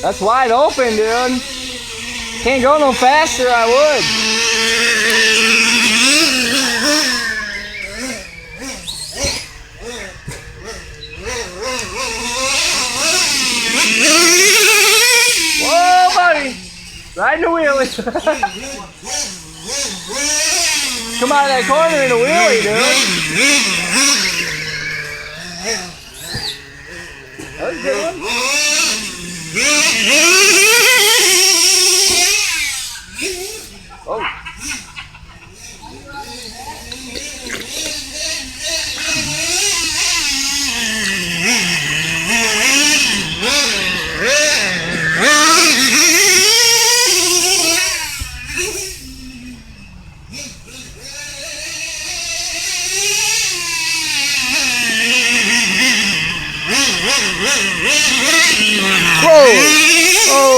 That's wide open, dude. Can't go no faster, I would. Whoa, buddy. Riding the wheelie. Come out of that corner in a wheelie, dude. That was a good one. Oh. Whoa! Oh